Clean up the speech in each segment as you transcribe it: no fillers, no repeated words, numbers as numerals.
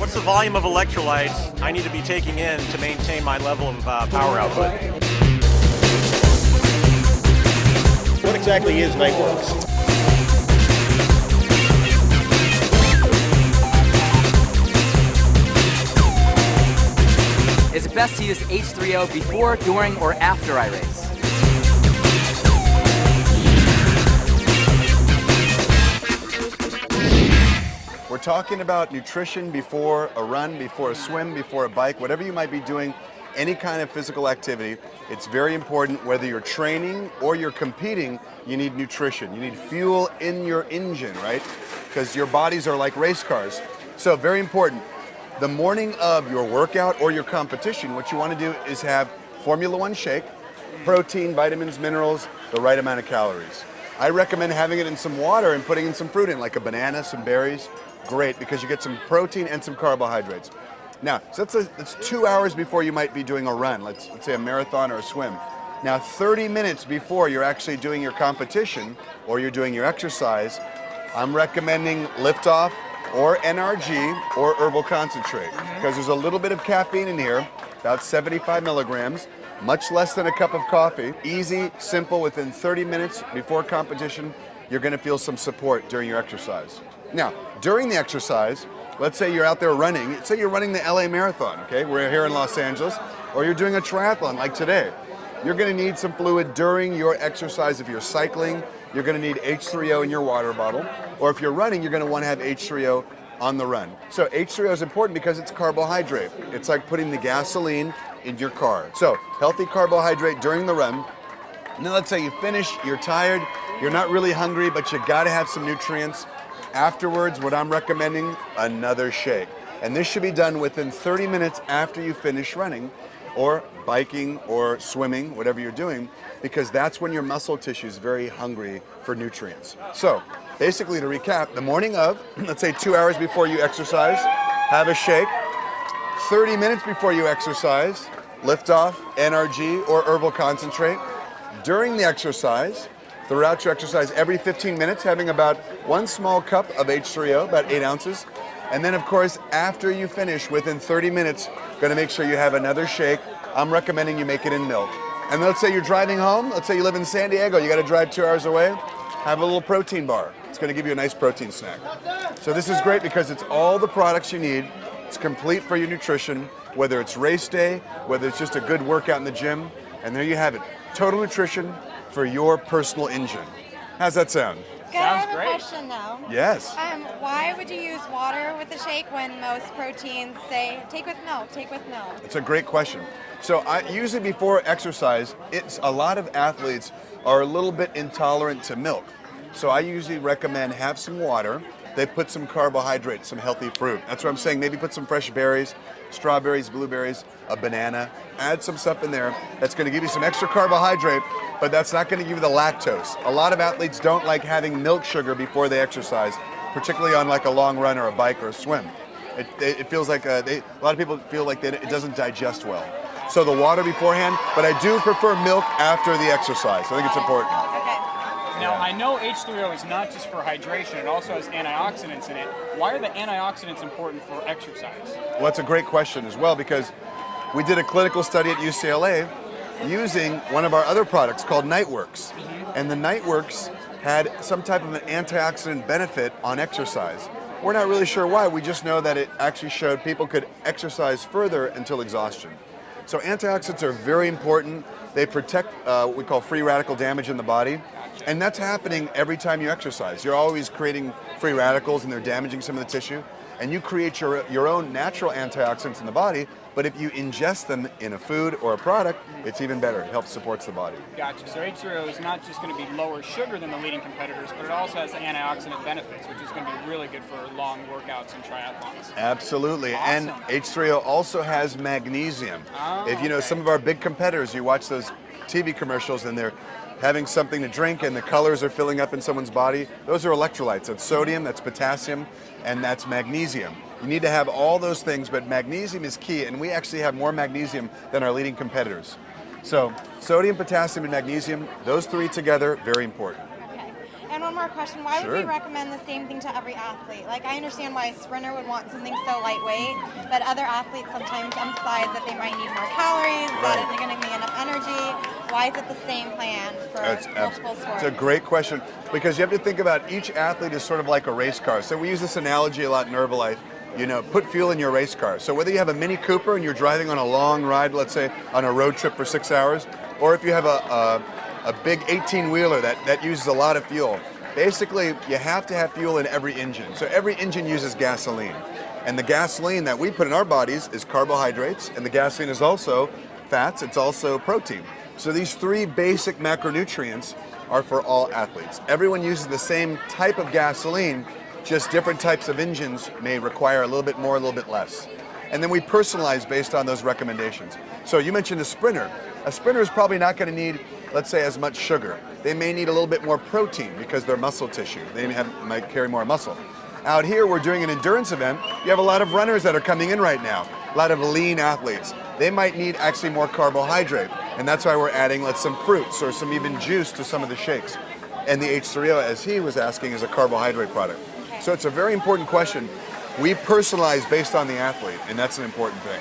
What's the volume of electrolytes I need to be taking in to maintain my level of power output? What exactly is Nightworks? Is it best to use H3O before, during, or after I race? We're talking about nutrition before a run, before a swim, before a bike, whatever you might be doing, any kind of physical activity. It's very important whether you're training or you're competing, you need nutrition. You need fuel in your engine, right? Because your bodies are like race cars. So very important. The morning of your workout or your competition, what you want to do is have Formula One shake, protein, vitamins, minerals, the right amount of calories. I recommend having it in some water and putting in some fruit in, like a banana, some berries. Great, because you get some protein and some carbohydrates. Now, so that's 2 hours before you might be doing a run, let's say a marathon or a swim. Now, 30 minutes before you're actually doing your competition or you're doing your exercise, I'm recommending liftoff or NRG or herbal concentrate, because there's a little bit of caffeine in here, about 75 milligrams, much less than a cup of coffee. Easy, simple, within 30 minutes before competition, you're gonna feel some support during your exercise. Now, during the exercise, let's say you're out there running, say you're running the LA Marathon, okay? We're here in Los Angeles, or you're doing a triathlon like today. You're gonna need some fluid during your exercise. If you're cycling, you're gonna need H3O in your water bottle, or if you're running, you're gonna wanna have H3O on the run. So H3O is important because it's carbohydrate. It's like putting the gasoline in your car. So healthy carbohydrate during the run, and then let's say you finish, you're tired, you're not really hungry, but you gotta have some nutrients. Afterwards, what I'm recommending, another shake. And this should be done within 30 minutes after you finish running or biking or swimming, whatever you're doing, because that's when your muscle tissue is very hungry for nutrients. So basically, to recap, the morning of, let's say 2 hours before you exercise, have a shake. 30 minutes before you exercise, lift off, NRG or herbal concentrate. During the exercise, throughout your exercise, every 15 minutes, having about 1 small cup of H3O, about 8 ounces. And then, of course, after you finish, within 30 minutes, gonna make sure you have another shake. I'm recommending you make it in milk. And let's say you're driving home, let's say you live in San Diego, you gotta drive 2 hours away, have a little protein bar. It's gonna give you a nice protein snack. So this is great because it's all the products you need. It's complete for your nutrition, whether it's race day, whether it's just a good workout in the gym, and there you have it. Total nutrition for your personal engine. How's that sound? Good. I have a question though. Yes. Why would you use water with the shake when most proteins say take with milk, take with milk? It's a great question. So usually before exercise, a lot of athletes are a little bit intolerant to milk. So I usually recommend have some water. They put some carbohydrates, some healthy fruit. That's what I'm saying. Maybe put some fresh berries, strawberries, blueberries, a banana. Add some stuff in there that's going to give you some extra carbohydrate, but that's not going to give you the lactose. A lot of athletes don't like having milk sugar before they exercise, particularly on like a long run or a bike or a swim. It feels like a lot of people feel like it doesn't digest well. So the water beforehand, but I do prefer milk after the exercise. I think it's important. Now, I know H3O is not just for hydration, it also has antioxidants in it. Why are the antioxidants important for exercise? Well, that's a great question as well, because we did a clinical study at UCLA using one of our other products called Nightworks. And the Nightworks had some type of an antioxidant benefit on exercise. We're not really sure why, we just know that it actually showed people could exercise further until exhaustion. So antioxidants are very important. They protect what we call free radical damage in the body. And that's happening every time you exercise. You're always creating free radicals and they're damaging some of the tissue. And you create your own natural antioxidants in the body, but if you ingest them in a food or a product, it's even better. It helps supports the body. Gotcha. So H3O is not just going to be lower sugar than the leading competitors, but it also has the antioxidant benefits, which is going to be really good for long workouts and triathlons. Absolutely. Awesome. And H3O also has magnesium. If you know some of our big competitors, you watch those TV commercials and they're having something to drink and the colors are filling up in someone's body, those are electrolytes. That's sodium, that's potassium, and that's magnesium. You need to have all those things, but magnesium is key, and we actually have more magnesium than our leading competitors. So sodium, potassium, and magnesium, those three together, very important. Okay. And And one more question, why would we Sure. recommend the same thing to every athlete? Like, I understand why a sprinter would want something so lightweight, but other athletes sometimes emphasize that they might need more calories, that Right. isn't going to be enough energy. Why is it the same plan for multiple sports? It's a great question because you have to think about each athlete is sort of like a race car. So we use this analogy a lot in Herbalife. You know, put fuel in your race car. So whether you have a Mini Cooper and you're driving on a long ride, let's say on a road trip for 6 hours, or if you have a big 18-wheeler that uses a lot of fuel, basically you have to have fuel in every engine. So every engine uses gasoline. And the gasoline that we put in our bodies is carbohydrates, and the gasoline is also fats, it's also protein. So these three basic macronutrients are for all athletes. Everyone uses the same type of gasoline, just different types of engines may require a little bit more, a little bit less. And then we personalize based on those recommendations. So you mentioned a sprinter. A sprinter is probably not going to need, let's say, as much sugar. They may need a little bit more protein because they're muscle tissue. They might carry more muscle. Out here, we're doing an endurance event. You have a lot of runners that are coming in right now, a lot of lean athletes. They might need actually more carbohydrate, and that's why we're adding some fruits or some even juice to some of the shakes. And the H3O, as he was asking, is a carbohydrate product. Okay. So it's a very important question. We personalize based on the athlete, and that's an important thing.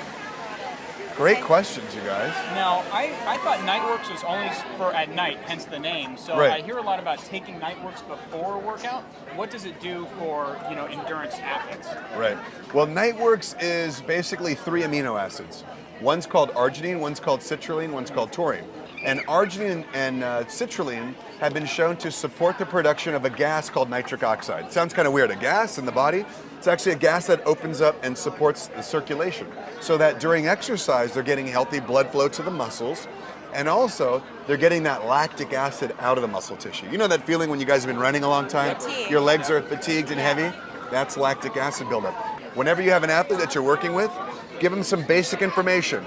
Great questions, you guys. Now, I thought Nightworks was only for at night, hence the name. So Right. I hear a lot about taking Nightworks before a workout. What does it do for, endurance athletes? Right. Well, Nightworks is basically 3 amino acids. One's called arginine, one's called citrulline, one's called taurine. And arginine and citrulline have been shown to support the production of a gas called nitric oxide. It sounds kind of weird, a gas in the body. It's actually a gas that opens up and supports the circulation so that during exercise they're getting healthy blood flow to the muscles, and also they're getting that lactic acid out of the muscle tissue. You know that feeling when you guys have been running a long time? Fatigue. Your legs are fatigued and heavy? That's lactic acid buildup. Whenever you have an athlete that you're working with, give them some basic information.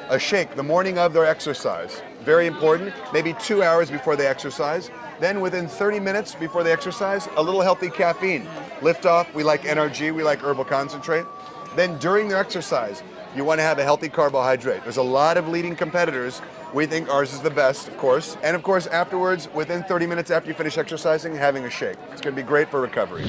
A shake the morning of their exercise, very important, maybe 2 hours before they exercise. Then within 30 minutes before they exercise, a little healthy caffeine. Lift off, we like NRG, we like herbal concentrate. Then during their exercise, you want to have a healthy carbohydrate. There's a lot of leading competitors. We think ours is the best, of course. And of course, afterwards, within 30 minutes after you finish exercising, having a shake. It's going to be great for recovery.